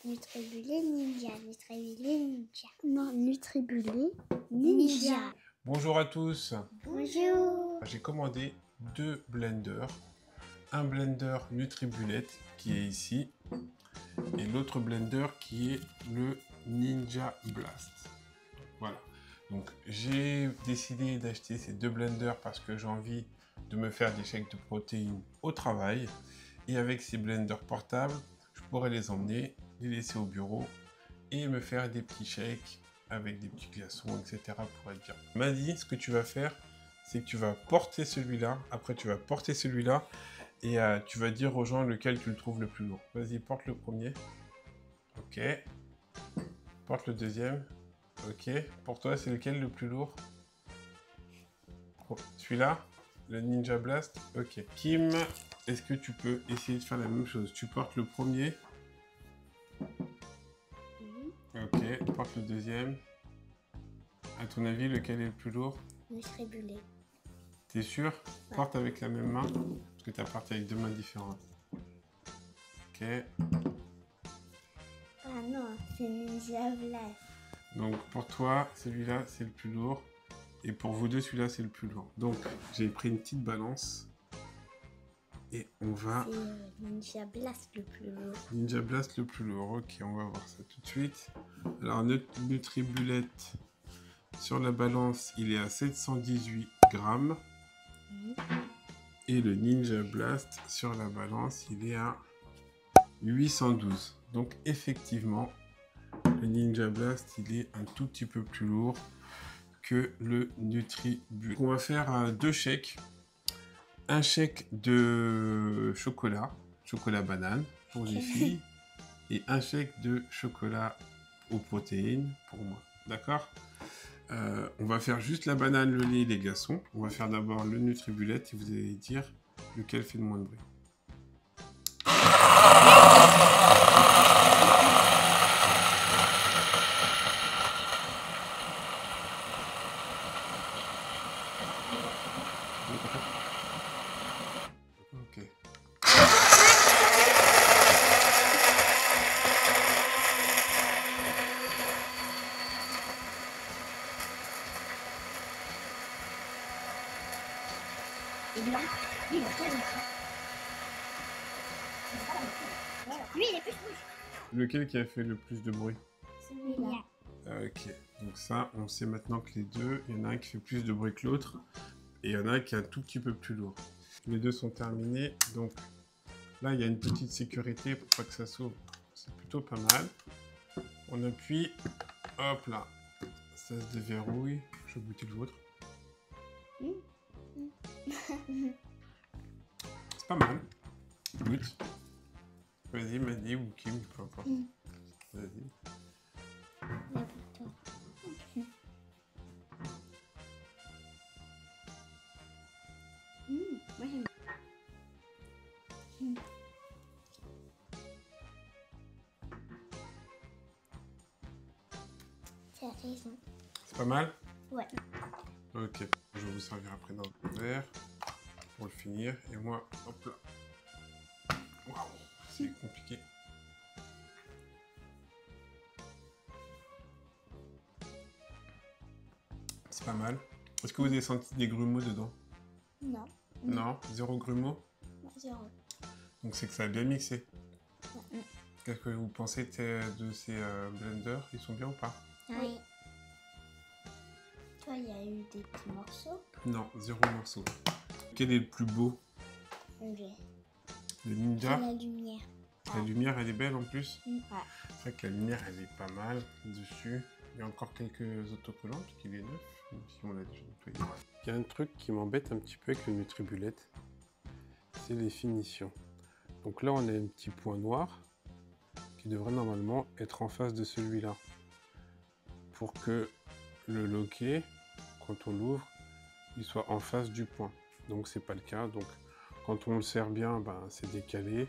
Nutribulé Ninja. Nutribulé Ninja. Non, Nutribulé Ninja. Bonjour à tous. Bonjour. J'ai commandé 2 blenders. Un blender Nutribullet qui est ici et l'autre blender qui est le Ninja Blast. Voilà. Donc j'ai décidé d'acheter ces 2 blenders parce que j'ai envie de me faire des shakes de protéines au travail. Et avec ces blenders portables, je pourrais les emmener, les laisser au bureau et me faire des petits shakes avec des petits glaçons, etc. pour être bien. M'a dit, ce que tu vas faire, c'est que tu vas porter celui-là, après tu vas porter celui-là, et tu vas dire aux gens lequel tu le trouves le plus lourd. Vas-y, porte le premier. Ok. Porte le deuxième. Ok. Pour toi, c'est lequel le plus lourd? Celui-là? Le Ninja Blast? Ok. Kim, est-ce que tu peux essayer de faire la même chose? Tu portes le premier. Ok. Porte le deuxième. À ton avis, lequel est le plus lourd? Nutribulé. T'es sûr? Ouais. Porte avec la même main, parce que tu as porté avec 2 mains différentes. Ok. Ah non, c'est Ninja Blast. Donc pour toi, celui-là, c'est le plus lourd. Et pour vous deux, celui-là, c'est le plus lourd. Donc j'ai pris une petite balance. Et on va... C'est Ninja Blast le plus lourd. Ninja Blast le plus lourd. Ok, on va voir ça tout de suite. Alors notre Nutribullet, sur la balance, il est à 718 grammes. Et le Ninja Blast, sur la balance, il est à 812. Donc effectivement, le Ninja Blast, il est un tout petit peu plus lourd que le Nutribullet. On va faire 2 shakes. Un shake de chocolat banane pour les filles, et un shake de chocolat aux protéines pour moi. D'accord? On va faire juste la banane, le lait et les glaçons. On va faire d'abord le Nutribullet et vous allez dire lequel fait le moins de bruit. Ok. Lui, il est plus rouge. Lequel qui a fait le plus de bruit? Celui-là. Ok, donc ça, on sait maintenant que les deux, il y en a un qui fait plus de bruit que l'autre, et il y en a un qui est un tout petit peu plus lourd. Les deux sont terminés, donc là, il y a une petite sécurité pour pas que ça s'ouvre. C'est plutôt pas mal. On appuie, hop là, ça se déverrouille. Je vais goûter le vôtre. C'est pas mal. Goûte. Vas-y, Maddy ou Kim, peu importe. Vas-y. Moi j'aime. C'est raison. C'est pas mal? Ouais. Ok, je vais vous servir après dans le verre pour le finir. Et moi, hop là. Waouh, c'est compliqué. C'est pas mal. Est-ce que vous avez senti des grumeaux dedans? Non. Non, 0 grumeaux? Non, 0. Donc c'est que ça a bien mixé. Qu'est-ce que vous pensez de ces blenders? Ils sont bien ou pas? Oui. Toi, il y a eu des petits morceaux? Non, 0 morceau. Quel est le plus beau? Le Ninja? La lumière. La lumière, elle est belle en plus? Ouais. C'est vrai que la lumière, elle est pas mal dessus. Il y a encore quelques autocollants, puisqu'il est neuf, même si on l'a déjà nettoyé. Il y a un truc qui m'embête un petit peu avec le Nutribullet, c'est les finitions. Donc là, on a un petit point noir qui devrait normalement être en face de celui-là. Pour que le loquet, quand on l'ouvre, il soit en face du point. Donc c'est pas le cas. Donc quand on le serre bien, ben, c'est décalé.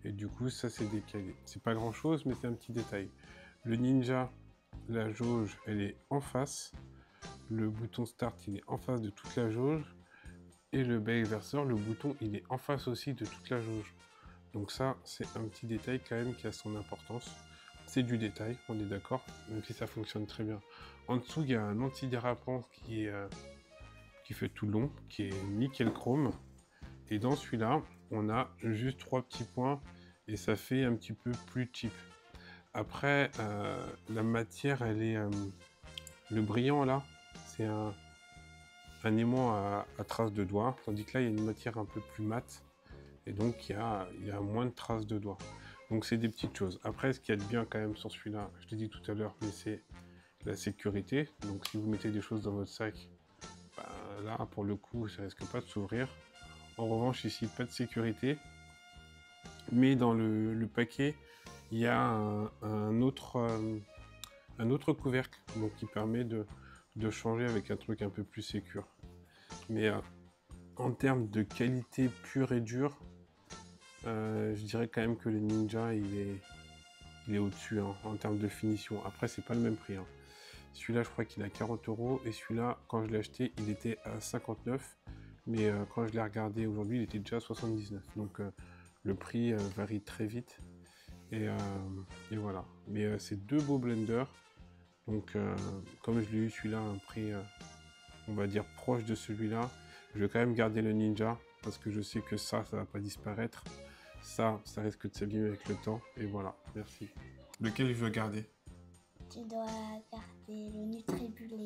Et du coup, ça c'est décalé. C'est pas grand chose, mais c'est un petit détail. Le Ninja, la jauge, elle est en face. Le bouton Start, il est en face de toute la jauge. Et le bel verseur, le bouton, il est en face aussi de toute la jauge. Donc ça, c'est un petit détail quand même qui a son importance. c'est du détail, on est d'accord, même si ça fonctionne très bien. En dessous, il y a un antidérapant qui fait tout le long, qui est nickel chrome. Et dans celui-là, on a juste 3 petits points et ça fait un petit peu plus cheap. Après, la matière, elle est... le brillant là, c'est un aimant à traces de doigts, tandis que là, il y a une matière un peu plus mate. Et donc, il y a moins de traces de doigts. Donc, c'est des petites choses. Après, ce qu'il y a de bien quand même sur celui-là, je l'ai dit tout à l'heure, mais c'est la sécurité. Donc, si vous mettez des choses dans votre sac, bah, là, pour le coup, ça risque pas de s'ouvrir. En revanche, ici, pas de sécurité. Mais dans le paquet, il y a un autre couvercle donc, qui permet de changer avec un truc un peu plus sécure. Mais en termes de qualité pure et dure, je dirais quand même que le Ninja, il est au-dessus hein, en termes de finition. Après, c'est pas le même prix. Hein. Celui-là, je crois qu'il est à 40 €. Et celui-là, quand je l'ai acheté, il était à 59. Mais quand je l'ai regardé aujourd'hui, il était déjà à 79. Donc, le prix varie très vite. Et voilà. Mais c'est deux beaux blenders. Donc, comme je l'ai eu celui-là à un prix, on va dire, proche de celui-là, je vais quand même garder le Ninja. Parce que je sais que ça va pas disparaître. Ça risque de s'abîmer avec le temps. Et voilà, merci. Lequel je dois garder? Tu dois garder le Nutribullet.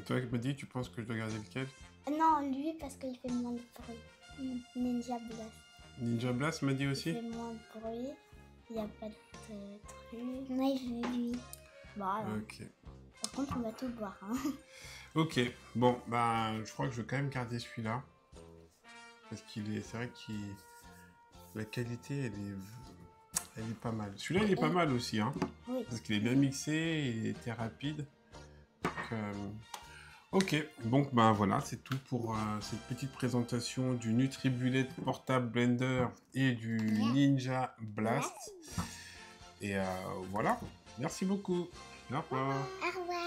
Toi, Madi, tu penses que je dois garder lequel? Non, lui, parce qu'il fait moins de bruit. Ninja Blast. Ninja Blast, Madi aussi? Il fait moins de bruit. Il n'y a pas de truc. Moi, je veux lui. Voilà. Ok. Par contre, on va tout boire. Hein. Ok. Bon, bah, je crois que je vais quand même garder celui-là. Parce c'est vrai la qualité, elle est pas mal. Celui-là, il est pas mal aussi, hein. Oui. Parce qu'il est bien mixé, il était rapide. Donc, ok, donc ben voilà, c'est tout pour cette petite présentation du Nutribullet Portable Blender et du Ninja Blast. Et voilà, merci beaucoup. Au revoir. Au revoir.